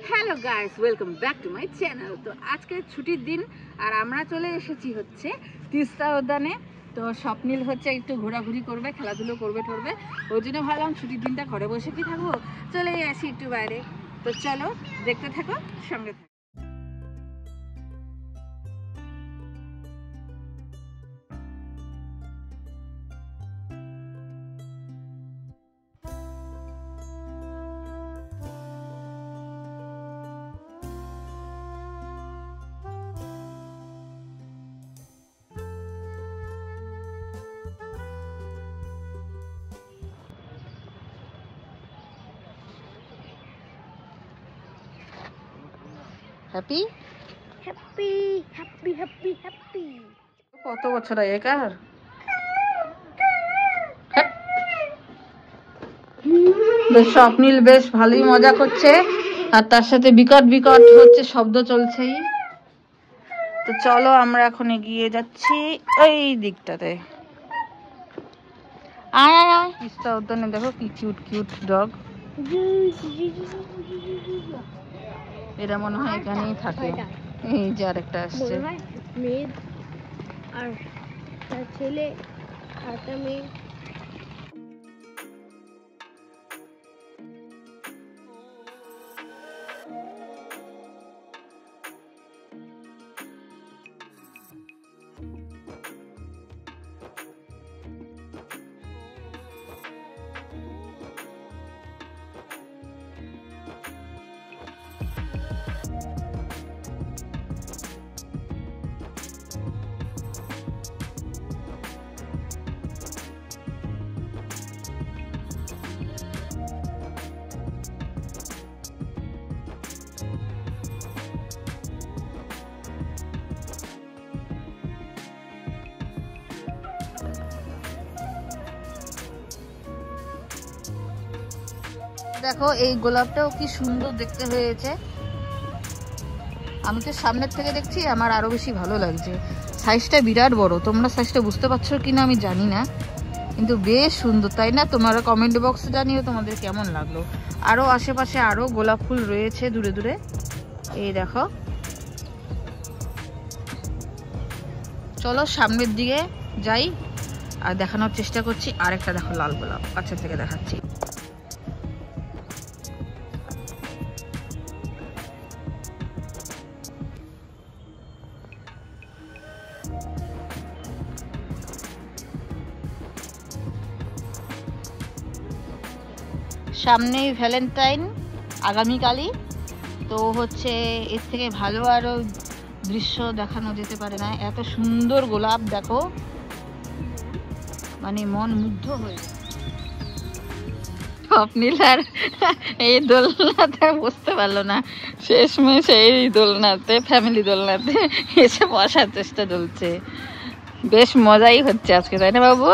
Hello guys, welcome back to my channel. তো আজকে ছুটির দিন আর আমরা চলে এসেছি হচ্ছে তিস্তা উদ্যানে। তো স্বপ্নিল হচ্ছে একটু ঘোরাঘুরি করবে, খেলাধুলো করবে ঠরবে, ওই জন্য ভাবলাম ছুটির দিনটা ঘরে বসে কি থাকবো, চলে আসি একটু বাইরে। তো চলো দেখতে থাকো, সঙ্গে থাকো। Happy happy happy happy happy. কত বছর আগেকার? স্বপ্নিল বেশ ভালোই মজা করছে, আর তার সাথে বিকট বিকট হচ্ছে শব্দ চলছেই। তো চলো আমরা এখন এগিয়ে যাচ্ছি ওই দিকটাতে। আয় আয় আয়, তিস্তা উদ্যানে দেখো কি কিউট কিউট ডগ। এরা মনে হয় এখানেই থাকে। এই যে আরেকটা আসছে, মেয়ে আর তার ছেলে আর তার মেয়ে। দেখো এই গোলাপটাও কি সুন্দর দেখতে হয়েছে। আমি তো সামনের থেকে দেখছি, আমার আরো বেশি ভালো লাগছে। সাইজটা বিরাট বড়, তোমরা সাইজটা বুঝতে পারছো কিনা আমি জানি না, কিন্তু বেশ সুন্দর, তাই না? তোমরা কমেন্ট বক্সে জানিও তোমাদের কেমন লাগলো। আরো আশেপাশে আরো গোলাপ ফুল রয়েছে দূরে দূরে, এই দেখো। চলো সামনের দিকে যাই আর দেখানোর চেষ্টা করছি। আরেকটা দেখো লাল গোলাপ, কাছে থেকে দেখাচ্ছি। সামনেই ভ্যালেন্টাইন, আগামীকালই। তো হচ্ছে এর থেকে ভালো আরও দৃশ্য দেখানো যেতে পারে না। এত সুন্দর গোলাপ দেখো, মানে মন মুগ্ধ হয়ে। স্বপ্নিল আর এই দোলনাতে বসতে পারলো না, শেষমেশ এই দোলনাতে, ফ্যামিলি দোলনাতে এসে বসার চেষ্টা চলছে। বেশ মজাই হচ্ছে আজকে, তাই না বাবু?